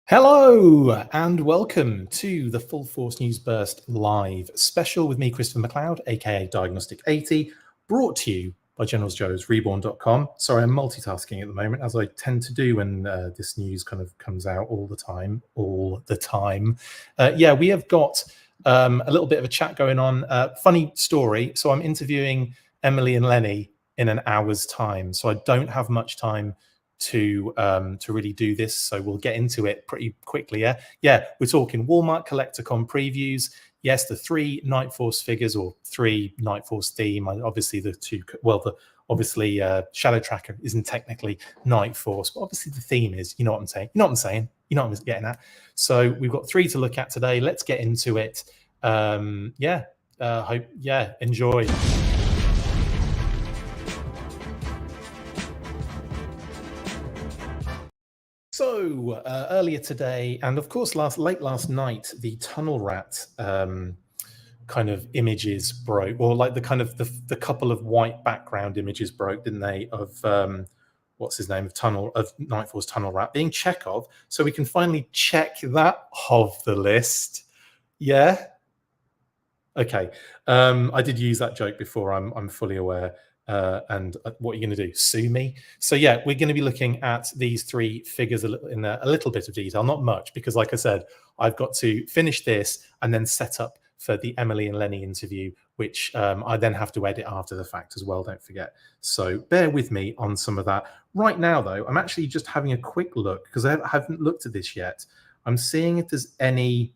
Hello and welcome to the Full Force News Burst Live special with me, Christopher McLeod AKA Diagnostic 80, brought to you by Generals Joe's REBORN.com. Sorry, I'm multitasking at the moment, as I tend to do when this news kind of comes out all the time. Yeah, we have got a little bit of a chat going on. Funny story. So I'm interviewing Emily and Lenny in an hour's time, so I don't have much time to really do this, so we'll get into it pretty quickly. Yeah, we're talking Walmart CollectorCon previews. Yes, the three Night Force figures, or three Night Force theme. Obviously the two, well, Shadow Tracker isn't technically Night Force, but obviously the theme is. You know what I'm saying? You know what I'm saying? You know what I'm getting at? So we've got three to look at today. Let's get into it. Enjoy. So earlier today, and of course late last night, the Tunnel Rat kind of images broke, or like the couple of white background images broke, didn't they? Of what's his name, of Night Force Tunnel Rat being Chekhov. So we can finally check that off the list. Yeah. Okay. I did use that joke before. I'm fully aware. And what are you going to do? Sue me? So yeah, we're going to be looking at these three figures in a little bit of detail, not much, because like I said, I've got to finish this and then set up for the Emily and Lenny interview, which I then have to edit after the fact as well, don't forget. So bear with me on some of that. Right now, though, I'm actually just having a quick look, because I haven't looked at this yet. I'm seeing if there's any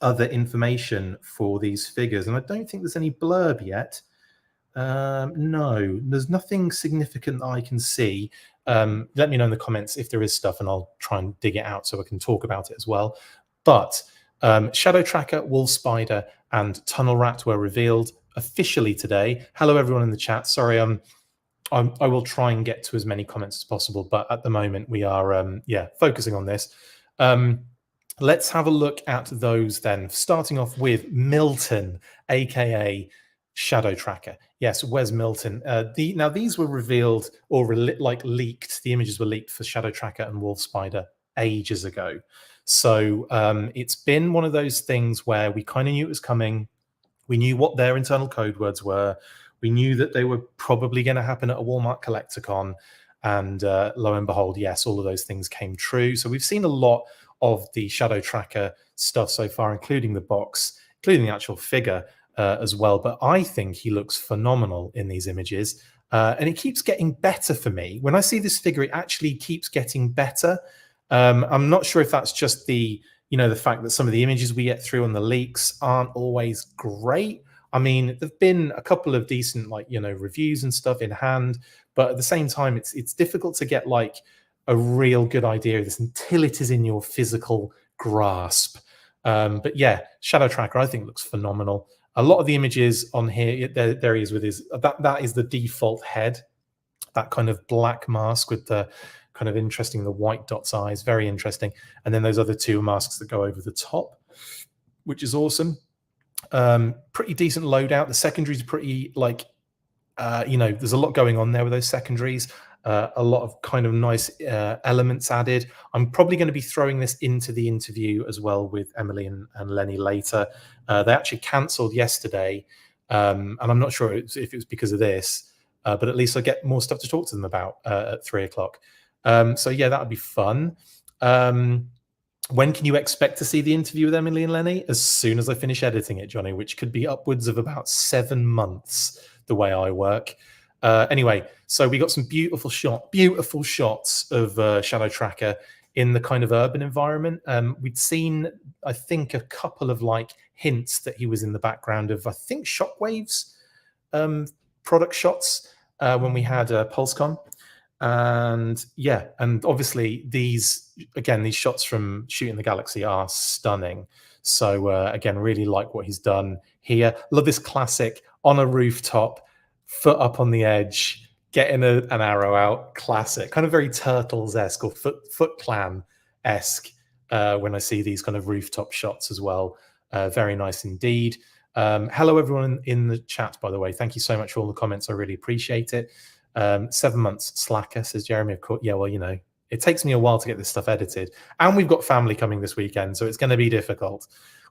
other information for these figures, and I don't think there's any blurb yet. No, there's nothing significant that I can see. Let me know in the comments if there is stuff, and I'll try and dig it out so I can talk about it as well. But Shadow Tracker, Wolf Spider, and Tunnel Rat were revealed officially today. Hello, everyone in the chat. Sorry, I will try and get to as many comments as possible, but at the moment we are focusing on this. Let's have a look at those then, starting off with Milton, aka Shadow Tracker. Yes, where's Milton? Now these were revealed or leaked. The images were leaked for Shadow Tracker and Wolf Spider ages ago. So it's been one of those things where we kind of knew it was coming. We knew what their internal code words were. We knew that they were probably going to happen at a Walmart CollectorCon. And lo and behold, yes, all of those things came true. So we've seen a lot of the Shadow Tracker stuff so far, including the box, including the actual figure as well. But I think he looks phenomenal in these images. And it keeps getting better for me. When I see this figure, it actually keeps getting better. I'm not sure if that's just the fact that some of the images we get through on the leaks aren't always great. I mean, there've been a couple of decent reviews and stuff in hand, but at the same time, it's difficult to get like a real good idea of this until it is in your physical grasp. But yeah, Shadow Tracker, I think, looks phenomenal. A lot of the images on here, there he is with his, that is the default head, that kind of black mask with the kind of interesting, the white dots eyes, very interesting. And then those other two masks that go over the top, which is awesome. Pretty decent loadout. The secondaries are pretty there's a lot going on there with those secondaries. A lot of kind of nice elements added. I'm probably going to be throwing this into the interview as well with Emily and Lenny later. They actually cancelled yesterday, and I'm not sure if it was because of this, but at least I get more stuff to talk to them about at 3 o'clock. So yeah, that would be fun. When can you expect to see the interview with Emily and Lenny? As soon as I finish editing it, Johnny, which could be upwards of about 7 months, the way I work. Anyway, so we got some beautiful shots of Shadow Tracker in the kind of urban environment. We'd seen, I think, a couple of hints that he was in the background of, I think, Shockwave's product shots when we had PulseCon. And yeah, and obviously these shots from Shooting the Galaxy are stunning. So again, really like what he's done here. Love this classic on a rooftop, foot up on the edge, getting an arrow out. Classic, kind of very Turtles-esque or Foot Clan-esque when I see these kind of rooftop shots as well. Very nice indeed. Hello everyone in the chat, by the way. Thank you so much for all the comments. I really appreciate it. 7 months slacker, says Jeremy. Of course, yeah. Well, It takes me a while to get this stuff edited, and we've got family coming this weekend, so it's going to be difficult.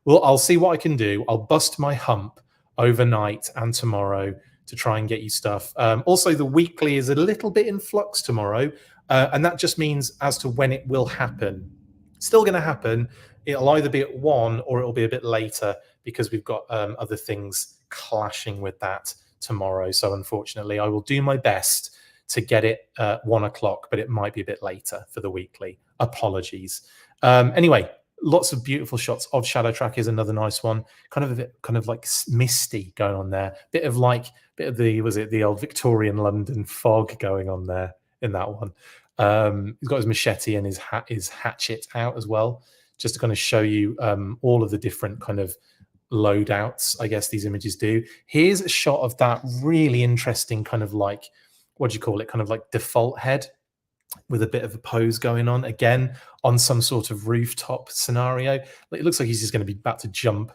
Well, I'll see what I can do. I'll bust my hump overnight and tomorrow to try and get you stuff. Also, the weekly is a little bit in flux tomorrow, and that just means as to when it will happen. Still going to happen. It'll either be at 1 or it'll be a bit later because we've got other things clashing with that tomorrow. So unfortunately, I will do my best to get it 1 o'clock, but it might be a bit later for the weekly. Apologies. Anyway, lots of beautiful shots of Shadow Track is another nice one. Kind of a bit, kind of like misty going on there. Bit of the old Victorian London fog going on there in that one. He's got his machete and his hatchet out as well, just to kind of show you all of the different kind of loadouts, I guess these images do. Here's a shot of that really interesting kind of like, what do you call it? Kind of like default head with a bit of a pose going on, again, on some sort of rooftop scenario. It looks like he's just going to be about to jump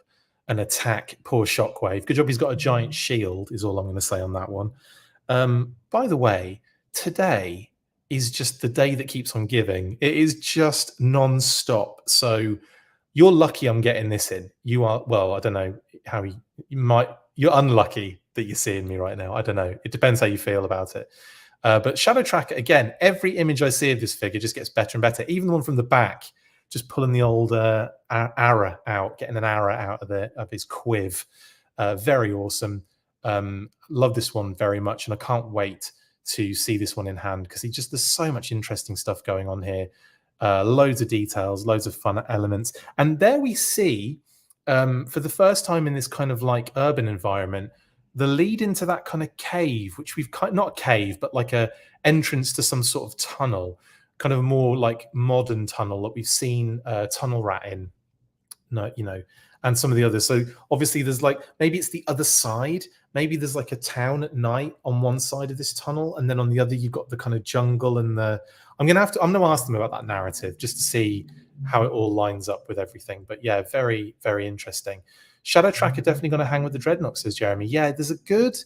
and attack poor Shockwave. Good job he's got a giant shield, is all I'm going to say on that one. By the way, today is just the day that keeps on giving. It is just non-stop. So you're lucky I'm getting this in. You are, well, I don't know how you're unlucky that you're seeing me right now. I don't know. It depends how you feel about it. But Shadow Tracker, again, every image I see of this figure just gets better and better. Even the one from the back, just pulling the old arrow out, getting an arrow out of his quiv. Very awesome. Love this one very much, and I can't wait to see this one in hand because there's so much interesting stuff going on here. Loads of details, loads of fun elements. And there we see, for the first time in this kind of like urban environment, the lead into that kind of cave, which we've not a cave, but like a entrance to some sort of tunnel, kind of a more like modern tunnel that we've seen Tunnel Rat in, and some of the others. So obviously there's like, maybe it's the other side. Maybe there's like a town at night on one side of this tunnel, and then on the other you've got the kind of jungle and I'm going to ask them about that narrative just to see how it all lines up with everything. But yeah, very, very interesting. Shadow Tracker definitely going to hang with the Dreadnought, says Jeremy. Yeah, there's a good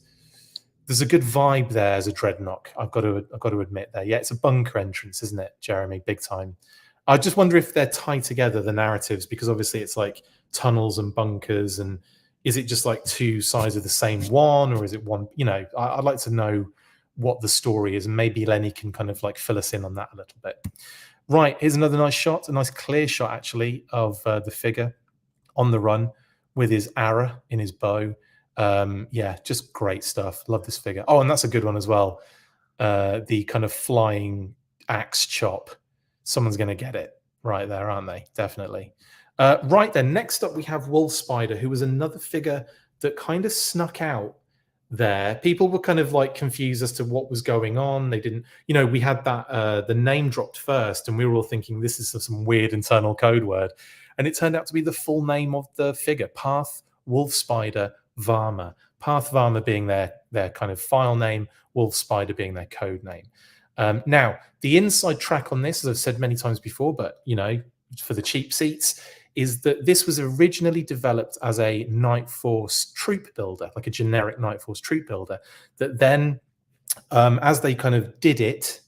vibe there as a Dreadnought. I've got to admit there. Yeah, it's a bunker entrance, isn't it, Jeremy? Big time. I just wonder if they're tied together, the narratives, because obviously it's like tunnels and bunkers, and is it just like two sides of the same one, or is it one? I'd like to know what the story is, and maybe Lenny can kind of like fill us in on that a little bit. Right, here's another nice shot, a nice clear shot actually of the figure on the run with his arrow in his bow. Yeah, just great stuff. Love this figure. Oh, and that's a good one as well. The kind of flying axe chop. Someone's going to get it right there, aren't they? Definitely. Right then, next up we have Wolf Spider, who was another figure that kind of snuck out there. People were kind of like confused as to what was going on. They didn't, we had that, the name dropped first, and we were all thinking this is some weird internal code word. And it turned out to be the full name of the figure, Path Wolf Spider Varma. Path Varma being their kind of file name, Wolf Spider being their code name. Now, the inside track on this, as I've said many times before, but, for the cheap seats, is that this was originally developed as a Night Force troop builder, like a generic Night Force troop builder, that then, as they kind of did it,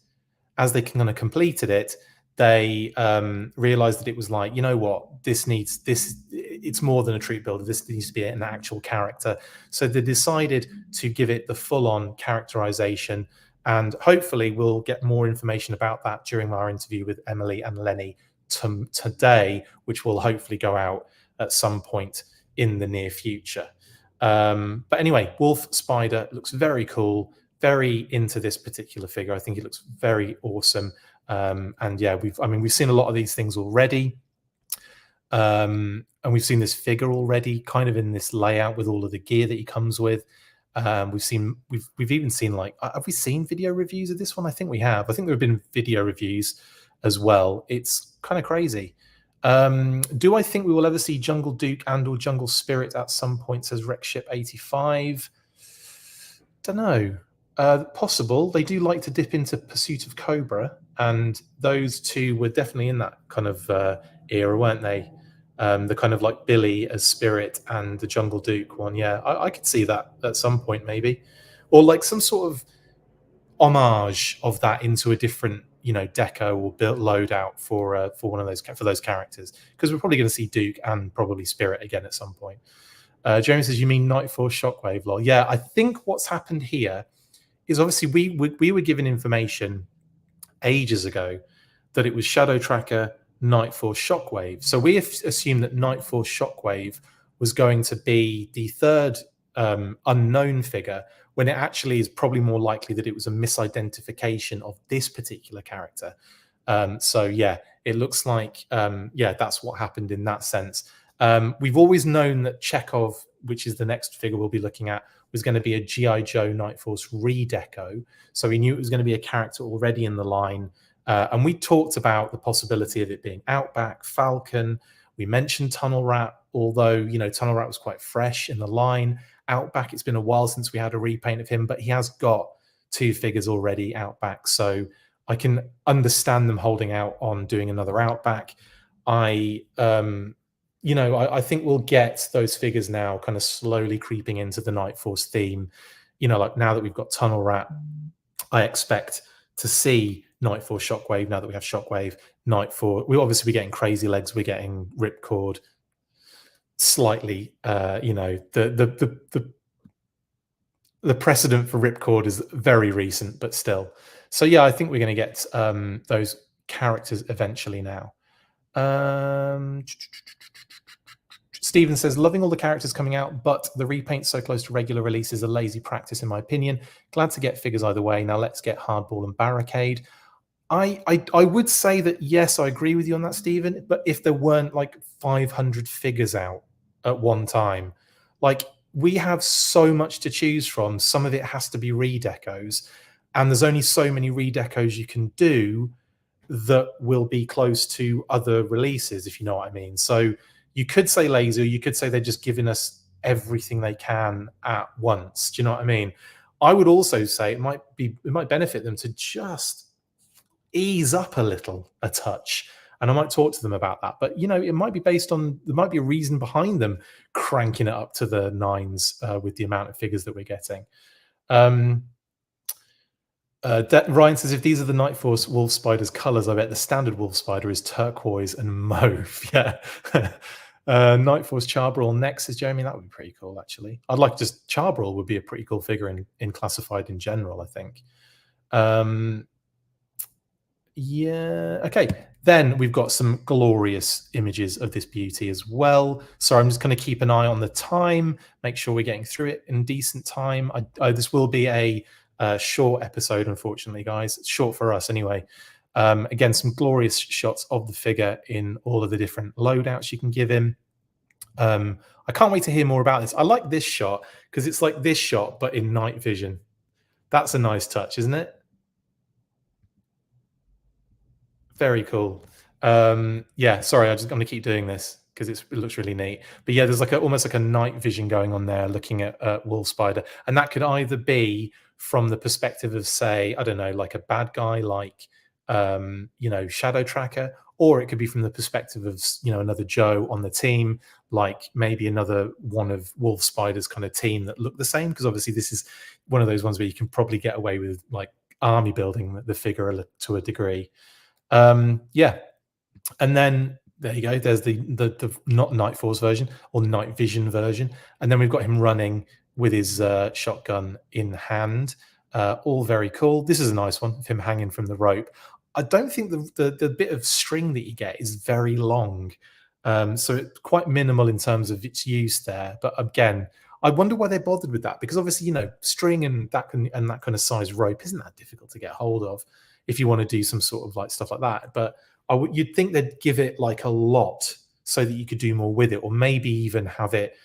as they kind of completed it, they realized that it was like, you know what, it's more than a troop builder. This needs to be an actual character. So they decided to give it the full-on characterization, and hopefully we'll get more information about that during our interview with Emily and Lenny today, which will hopefully go out at some point in the near future. But anyway, Wolf Spider looks very cool, very into this particular figure. I think it looks very awesome. And yeah, we've seen a lot of these things already. And we've seen this figure already kind of in this layout with all of the gear that he comes with. We've even seen, like, have we seen video reviews of this one? I think we have. I think there have been video reviews as well. It's kind of crazy. Do I think we will ever see Jungle Duke and or Jungle Spirit at some point, says Wreckship 85? Don't know. Possible. They do like to dip into Pursuit of Cobra, and those two were definitely in that kind of era, weren't they? The kind of like Billy as Spirit and the Jungle Duke one. Yeah, I could see that at some point maybe. Or like some sort of homage of that into a different deco or built loadout for one of those characters, because we're probably going to see Duke and probably Spirit again at some point. Jeremy says, "You mean Nightforce Shockwave, lol?" Yeah, I think what's happened here is obviously we were given information ages ago that it was Shadow Tracker, Nightforce, Shockwave. So we assumed that Nightforce Shockwave was going to be the third unknown figure, when it actually is probably more likely that it was a misidentification of this particular character. So yeah, it looks like that's what happened in that sense. We've always known that Chekhov, which is the next figure we'll be looking at, was going to be a G.I. Joe Nightforce redeco. So we knew it was going to be a character already in the line. And we talked about the possibility of it being Outback, Falcon. We mentioned Tunnel Rat, although, Tunnel Rat was quite fresh in the line. Outback, it's been a while since we had a repaint of him, but he has got 2 figures already Outback. So I can understand them holding out on doing another Outback. I think we'll get those figures now kind of slowly creeping into the Nightforce theme. Like now that we've got Tunnel Rat, I expect to see Nightforce Shockwave now that we have Shockwave. Nightforce, we'll obviously be getting Crazy Legs, we're getting Ripcord. Slightly, the precedent for Ripcord is very recent, but still. So yeah, I think we're going to get those characters eventually now. Steven says, "Loving all the characters coming out, but the repaint so close to regular release is a lazy practice in my opinion. Glad to get figures either way. Now let's get Hardball and Barricade." I would say that, yes, I agree with you on that, Stephen. But if there weren't like 500 figures out at one time, like, we have so much to choose from. Some of it has to be redecos, and there's only so many redecos you can do that will be close to other releases, if you know what I mean. So you could say lazy, or you could say they're just giving us everything they can at once. Do you know what I mean? I would also say it might benefit them to just ease up a touch, and I might talk to them about that. But it might be based on, there might be a reason behind them cranking it up to the 9s with the amount of figures that we're getting. Ryan says, "If these are the Nightforce Wolf Spider's colors, I bet the standard Wolf Spider is turquoise and mauve." Yeah. Nightforce Charbrawl next, says Jeremy. That would be pretty cool, actually. I'd like just Charbrawl would be a pretty cool figure in Classified in general, I think. Yeah. Okay. Then we've got some glorious images of this beauty as well. So I'm just going to keep an eye on the time, make sure we're getting through it in decent time. This will be a short episode, unfortunately, guys. It's short for us anyway. Again, some glorious shots of the figure in all of the different loadouts you can give him. I can't wait to hear more about this. I like this shot because it's like this shot, but in night vision. That's a nice touch, isn't it? Very cool. Yeah, sorry, I'm just going to keep doing this because it looks really neat. But yeah, there's like almost like a night vision going on there, looking at Wolf Spider, and that could either be from the perspective of, say, I don't know, like a bad guy, like Shadow Tracker, or it could be from the perspective of another Joe on the team, like maybe another one of Wolf Spider's kind of team that look the same. Because obviously this is one of those ones where you can probably get away with like army building the figure to a degree. Yeah, and then there you go. There's the not Nightforce version or Night Vision version, and then we've got him running with his shotgun in hand. All very cool. This is a nice one of him hanging from the rope. I don't think the bit of string that you get is very long, so it's quite minimal in terms of its use there. But again, I wonder why they bothered with that, because obviously string and that kind of size rope isn't that difficult to get hold of if you want to do some sort of like stuff like that. But you'd think they'd give it like a lot so that you could do more with it, or maybe even have it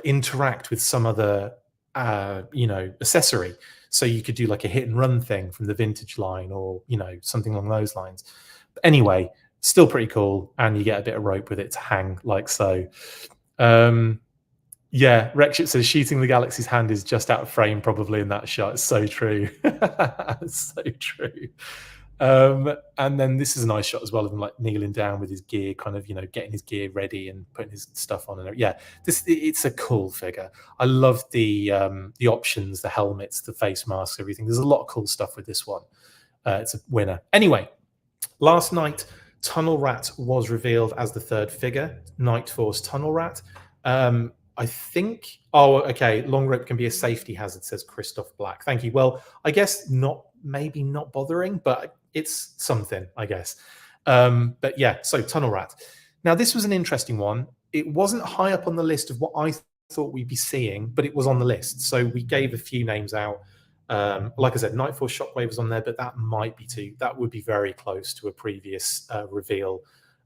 interact with some other accessory, so you could do like a hit and run thing from the vintage line, or something along those lines. But anyway, still pretty cool, and you get a bit of rope with it to hang like so. Yeah, Rexit says shooting the Galaxy's hand is just out of frame probably in that shot. It's so true. It's so true. And then this is a nice shot as well of him like kneeling down with his gear, kind of getting his gear ready and putting his stuff on. And yeah, it's a cool figure. I love the options, the helmets, the face masks, everything. There's a lot of cool stuff with this one. it's a winner. Anyway, last night, Tunnel Rat was revealed as the third figure, Night Force Tunnel Rat. I think, oh, okay, long rope can be a safety hazard, says Christopher Black. Thank you. Well, I guess maybe not bothering, but it's something, I guess. But yeah, so Tunnel Rat. Now, this was an interesting one. It wasn't high up on the list of what I thought we'd be seeing, but it was on the list. So we gave a few names out. Like I said, Night Force Shockwave was on there, but that might be too. That would be very close to a previous reveal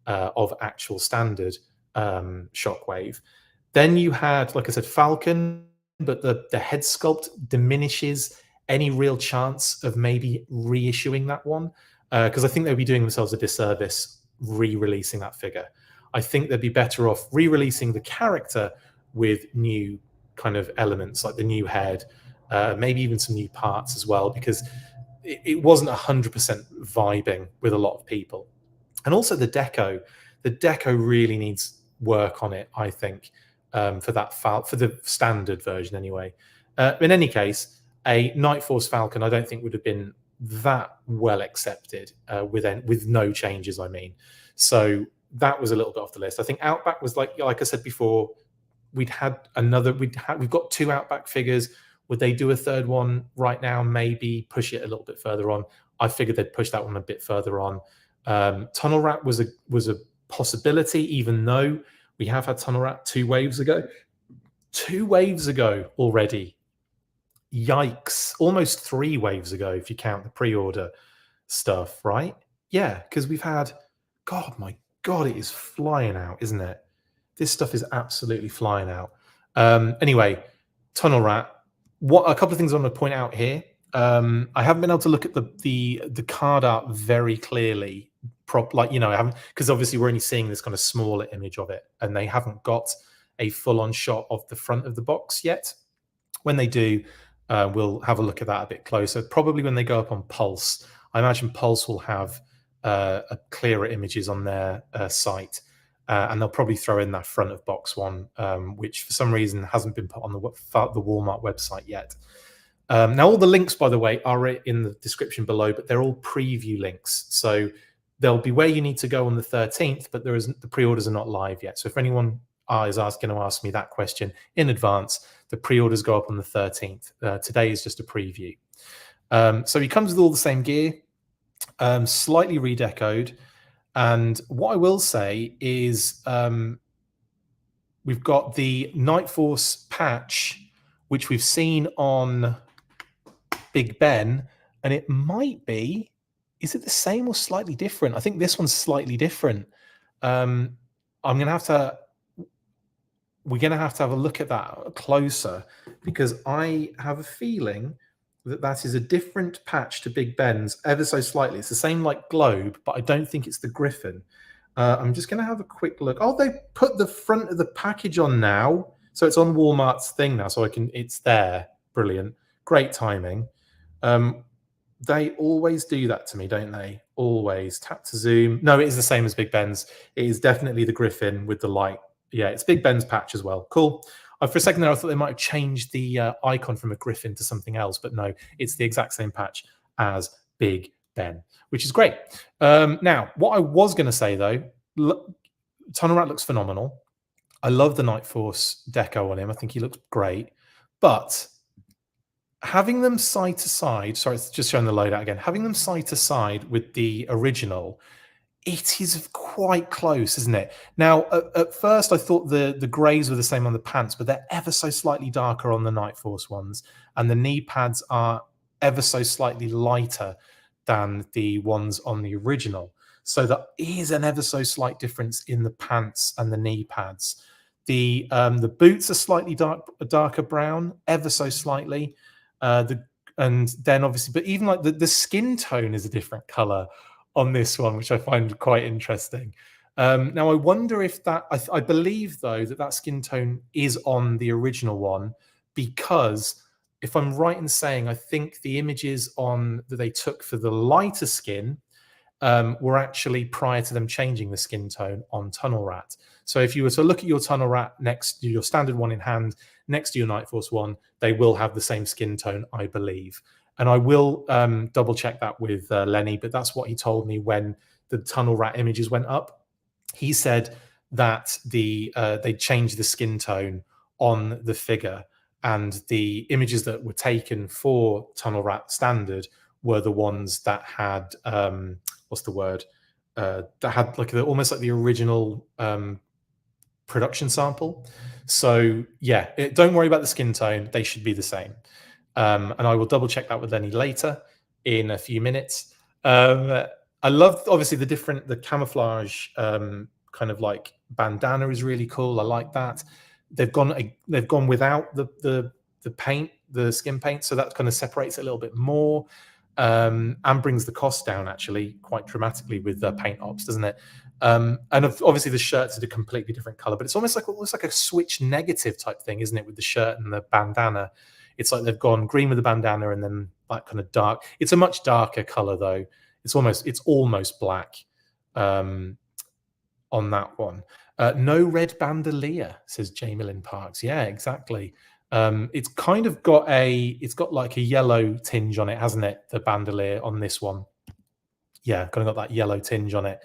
of actual standard Shockwave. Then you had, like I said, Falcon, but the head sculpt diminishes any real chance of maybe reissuing that one, because I think they'd be doing themselves a disservice re-releasing that figure. I think they'd be better off re-releasing the character with new kind of elements, like the new head, maybe even some new parts as well, because it wasn't 100% vibing with a lot of people. And also the deco really needs work on it, I think, for the standard version anyway. In any case, a Night Force Falcon I don't think would have been that well accepted with no changes, I mean. So that was a little bit off the list. I think Outback was like I said before, we've got 2 Outback figures. Would they do a third one right now? Maybe push it a little bit further on. I figured they'd push that one a bit further on. Tunnel Rat was a possibility, even though we have had Tunnel Rat 2 waves ago. 2 waves ago already. Yikes. Almost 3 waves ago, if you count the pre-order stuff, right? Yeah, because we've had, God, my God, it is flying out, isn't it? This stuff is absolutely flying out. Anyway, Tunnel Rat. A couple of things I want to point out here. I haven't been able to look at the card art very clearly, because obviously we're only seeing this kind of smaller image of it, and they haven't got a full-on shot of the front of the box yet. When they do, we'll have a look at that a bit closer. Probably when they go up on Pulse. I imagine Pulse will have a clearer images on their site, and they'll probably throw in that front of box one, which for some reason hasn't been put on the Walmart website yet. Now, all the links, by the way, are in the description below, but they're all preview links. So they'll be where you need to go on the 13th, but the pre-orders are not live yet. So if anyone is going to ask me that question in advance, the pre-orders go up on the 13th. Today is just a preview. So he comes with all the same gear, slightly redecoed. And what I will say is we've got the Night Force patch, which we've seen on Big Ben, and it might be, is it the same or slightly different? I think this one's slightly different. We're going to have to have a look at that closer, because I have a feeling that is a different patch to Big Ben's ever so slightly. It's the same like globe, but I don't think it's the Griffin. I'm just going to have a quick look. Oh, they put the front of the package on now. So it's on Walmart's thing now, so it's there. Brilliant. Great timing. They always do that to me, don't they? Always. Tap to zoom. No, it is the same as Big Ben's. It is definitely the Griffin with the light. Yeah, it's Big Ben's patch as well. Cool. For a second there, I thought they might have changed the icon from a Griffin to something else, but no, it's the exact same patch as Big Ben, which is great. Now, what I was going to say, though, Tunnel Rat looks phenomenal. I love the Night Force deco on him. I think he looks great. But having them side to side, sorry, it's just showing the loadout again, having them side to side with the original, it is quite close, isn't it? Now, at first, I thought the greys were the same on the pants, but they're ever so slightly darker on the Night Force ones. And the knee pads are ever so slightly lighter than the ones on the original. So there is an ever so slight difference in the pants and the knee pads. The boots are slightly darker brown, ever so slightly. And then obviously, but even like the skin tone is a different color on this one, which I find quite interesting. Now, I wonder if that, I believe, though, that skin tone is on the original one, because if I'm right in saying, I think the images that they took for the lighter skin were actually prior to them changing the skin tone on Tunnel Rat. So if you were to look at your Tunnel Rat next to your standard one in hand, next to your Night Force one, they will have the same skin tone, I believe. And I will double check that with Lenny, but that's what he told me when the tunnel rat images went up. He said that they changed the skin tone on the figure, and the images that were taken for tunnel rat standard were the ones that had what's the word, that had like almost like the original production sample. So yeah, don't worry about the skin tone, they should be the same. And I will double check that with Lenny later in a few minutes. I love obviously the camouflage kind of like bandana is really cool. I like that. They've gone without the paint, the skin paint, so that kind of separates it a little bit more, and brings the cost down actually quite dramatically with paint ops, doesn't it? And obviously the shirts are a completely different color, but it's almost like a switch negative type thing, isn't it, with the shirt and the bandana? It's like they've gone green with the bandana and then that kind of dark. It's a much darker color though. It's almost black on that one. No red bandolier, says Jamie Lynn Parks. Yeah, exactly. It's kind of got like a yellow tinge on it, hasn't it? The bandolier on this one. Yeah, kind of got that yellow tinge on it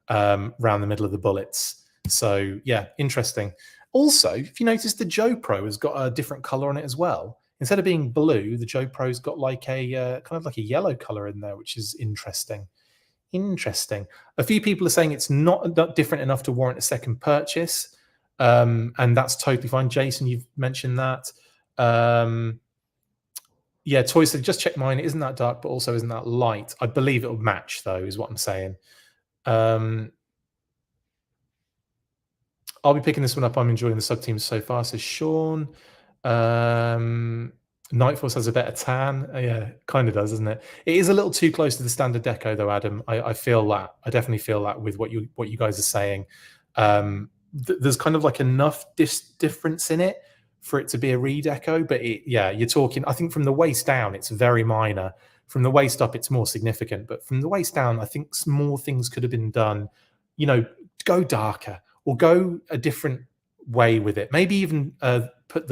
around the middle of the bullets. So yeah, interesting. Also, if you notice, the Joe Pro has got a different color on it as well. Instead of being blue, the Joe Pro's got like a kind of like a yellow color in there, which is interesting. Interesting. A few people are saying it's not different enough to warrant a second purchase, and that's totally fine. Jason, you've mentioned that. Yeah, Toy said, just check mine. It isn't that dark, but also isn't that light. I believe it'll match, though, is what I'm saying. I'll be picking this one up. I'm enjoying the sub teams so far, says Sean. Night Force has a better tan. Yeah, kind of does, doesn't it? It is a little too close to the standard deco, though, Adam. I feel that. I definitely feel that with what you guys are saying. There's kind of like enough difference in it for it to be a redeco, but you're talking. I think from the waist down, it's very minor. From the waist up, it's more significant. But from the waist down, I think more things could have been done. You know, go darker or go a different way with it. Maybe even put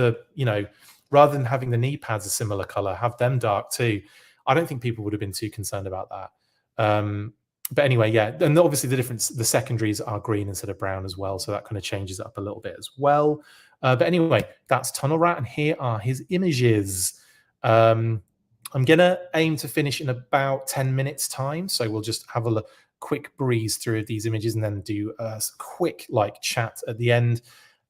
rather than having the knee pads a similar color, have them dark too. I don't think people would have been too concerned about that. But anyway, yeah. And obviously the secondaries are green instead of brown as well. So that kind of changes it up a little bit as well. But anyway, that's Tunnel Rat. And here are his images. I'm going to aim to finish in about 10 minutes time. So we'll just have a quick breeze through these images and then do a quick chat at the end.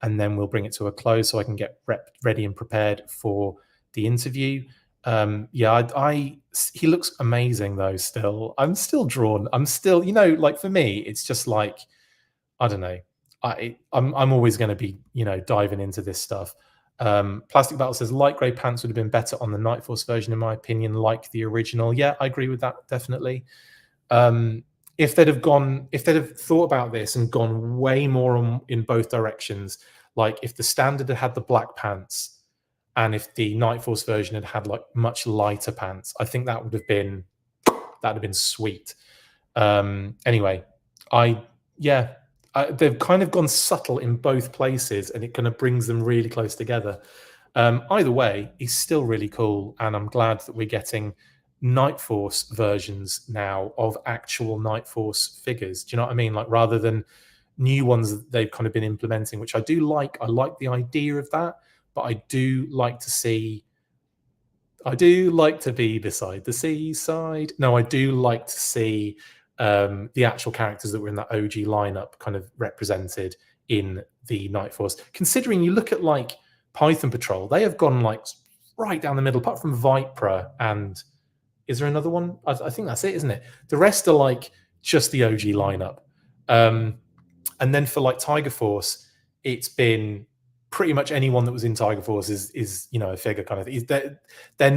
And then we'll bring it to a close so I can get ready and prepared for the interview. He looks amazing though. Still, I'm still drawn. I'm still, for me, it's just like, I don't know. I'm always going to be, diving into this stuff. Plastic Battle says light grey pants would have been better on the Night Force version, in my opinion, like the original. Yeah, I agree with that definitely. If they'd have thought about this and gone way more in both directions, like if the standard had the black pants and if the Night Force version had had like much lighter pants, I think that would have been sweet. Anyway, they've kind of gone subtle in both places, and it kind of brings them really close together. Either way, he's still really cool, and I'm glad that we're getting Night Force versions now of actual Night Force figures. Do you know what I mean? Like rather than new ones that they've kind of been implementing, which I do like. I like the idea of that, but I do like to be beside the seaside. No, I do like to see the actual characters that were in that OG lineup kind of represented in the Night Force. Considering you look at like Python Patrol, they have gone like right down the middle, apart from Vipra and is there another one? I think that's it, isn't it? The rest are like just the OG lineup. And then for like Tiger Force, it's been pretty much anyone that was in Tiger Force is a figure kind of thing. They're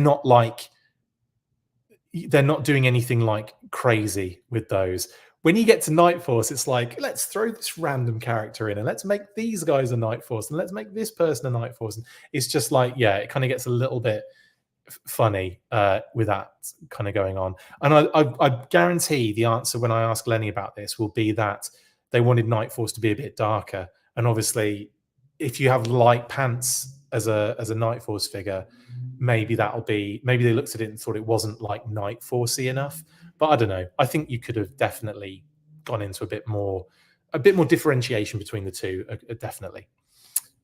not doing anything like crazy with those. When you get to Night Force, it's like, let's throw this random character in and let's make these guys a Night Force and let's make this person a Night Force. And it's just like, it kind of gets a little bit funny with that kind of going on. And I guarantee the answer when I ask Lenny about this will be that they wanted Night Force to be a bit darker. And obviously, if you have light pants as a Night Force figure, maybe they looked at it and thought it wasn't like Night Forcey enough. But I don't know. I think you could have definitely gone into a bit more differentiation between the two, definitely.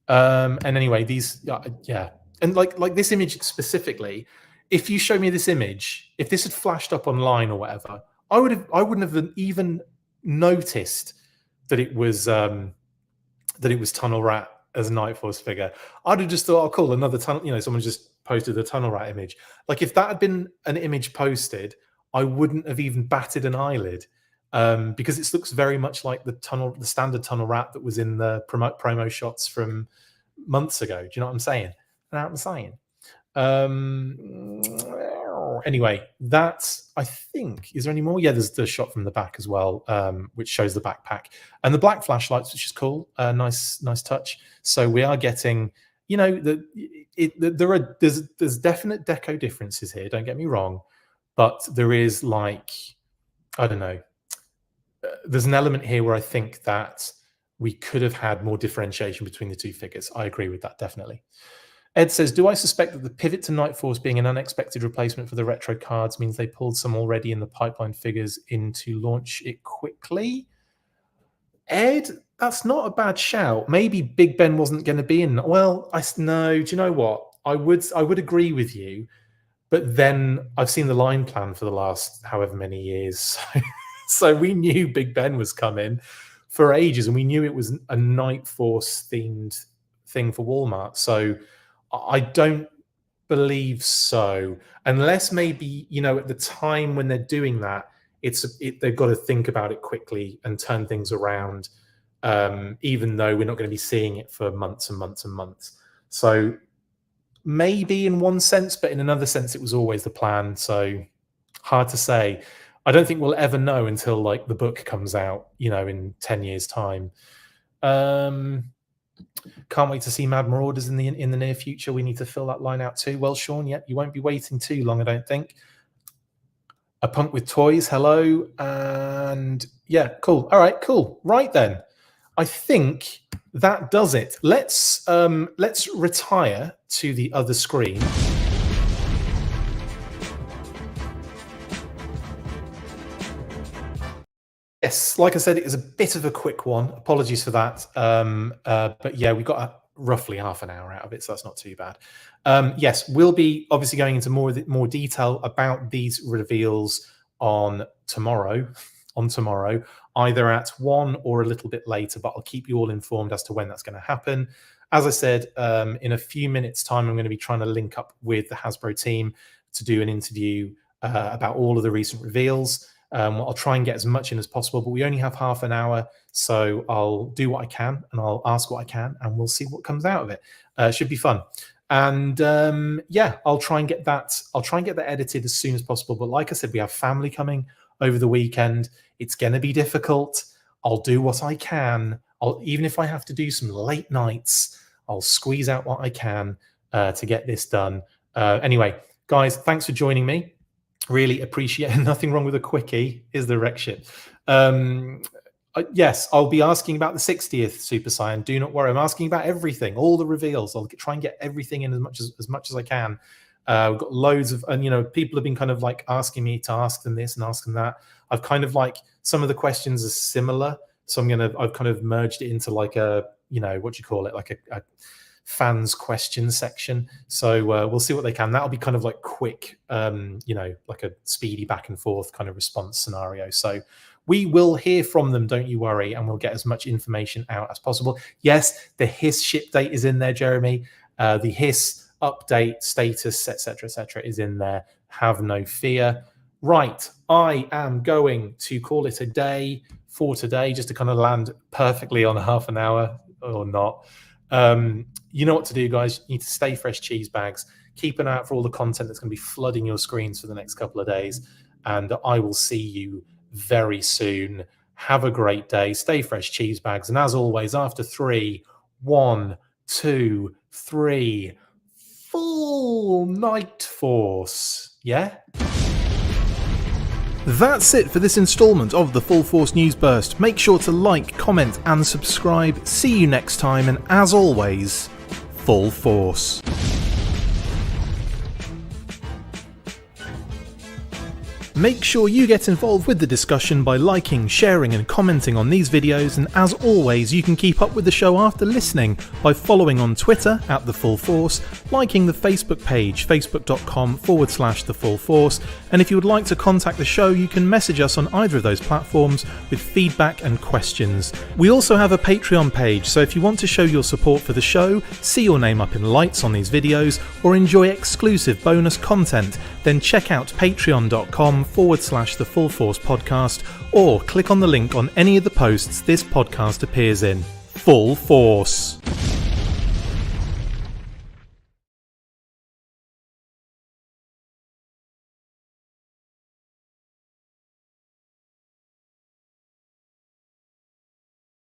And anyway, these, yeah, and like this image specifically, if you show me this image, if this had flashed up online or whatever, I wouldn't have even noticed that it was Tunnel Rat as a Night Force figure. I'd have just thought, oh, cool, another tunnel. You know, someone just posted a Tunnel Rat image. Like if that had been an image posted, I wouldn't have even batted an eyelid, because it looks very much like the standard Tunnel Rat that was in the promo shots from months ago. Do you know what I'm saying? You know what I'm saying? Anyway, that's, I think, is there any more? Yeah, there's the shot from the back as well, which shows the backpack and the black flashlights, which is cool. Nice touch. So we are getting, you know, there's definite deco differences here. Don't get me wrong, but there is, like, I don't know. There's an element here where I think that we could have had more differentiation between the two figures. I agree with that, definitely. Ed says, do I suspect that the pivot to Night Force being an unexpected replacement for the retro cards means they pulled some already in the pipeline figures in to launch it quickly? Ed, that's not a bad shout. Maybe Big Ben wasn't going to be in. Well, no, do you know what? I would agree with you, but then I've seen the line plan for the last however many years. So we knew Big Ben was coming for ages, and we knew it was a Night Force themed thing for Walmart. So I don't believe so, unless maybe, you know, at the time when they're doing that, they've got to think about it quickly and turn things around, even though we're not going to be seeing it for months and months and months. So maybe in one sense, but in another sense, it was always the plan. So hard to say. I don't think we'll ever know until like the book comes out, you know, in 10 years' time. Can't wait to see Mad Marauders in the near future. We need to fill that line out too. Well, Sean, yep, you won't be waiting too long, I don't think. A Punk with Toys, hello. And yeah, cool. All right, cool. Right then. I think that does it. Let's retire to the other screen. Yes, like I said, it is a bit of a quick one. Apologies for that. But yeah, we got roughly half an hour out of it, so that's not too bad. Yes, we'll be obviously going into more detail about these reveals on tomorrow, either at 1 or a little bit later, but I'll keep you all informed as to when that's going to happen. As I said, in a few minutes' time, I'm going to be trying to link up with the Hasbro team to do an interview about all of the recent reveals. I'll try and get as much in as possible, but we only have half an hour, so I'll do what I can and I'll ask what I can, and we'll see what comes out of it. Should be fun. And yeah, I'll try and get that edited as soon as possible. But like I said, we have family coming over the weekend. It's going to be difficult. I'll do what I can. Even if I have to do some late nights, I'll squeeze out what I can to get this done. Anyway, guys, thanks for joining me. Really appreciate it. Nothing wrong with a quickie, is the wreck ship. Yes, I'll be asking about the 60th Super Saiyan. Do not worry. I'm asking about everything, all the reveals. I'll try and get everything in as much as I can. We've got loads of, and you know, people have been kind of like asking me to ask them this and ask them that. I've kind of like, some of the questions are similar, so I've kind of merged it into like a, you know, what do you call it, like a fans question section. So we'll see what they can. That'll be kind of like quick, you know, like a speedy back and forth kind of response scenario. So we will hear from them, don't you worry, and we'll get as much information out as possible. Yes, the HISS ship date is in there, Jeremy. The HISS update status, etc., is in there. Have no fear. Right, I am going to call it a day for today, just to kind of land perfectly on half an hour or not. You know what to do, guys. You need to stay fresh cheese bags. Keep an eye out for all the content that's going to be flooding your screens for the next couple of days. And I will see you very soon. Have a great day. Stay fresh cheese bags. And as always, after 3, 1, 2, 3, full Night Force. Yeah? That's it for this installment of the Full Force News Burst. Make sure to like, comment and subscribe. See you next time, and as always, full force. Make sure you get involved with the discussion by liking, sharing and commenting on these videos, and as always you can keep up with the show after listening by following on Twitter @TheFullForce, liking the Facebook page facebook.com/TheFullForce, and if you would like to contact the show you can message us on either of those platforms with feedback and questions. We also have a Patreon page, so if you want to show your support for the show, see your name up in lights on these videos, or enjoy exclusive bonus content, then check out patreon.com/TheFullForce podcast, or click on the link on any of the posts this podcast appears in. Full Force.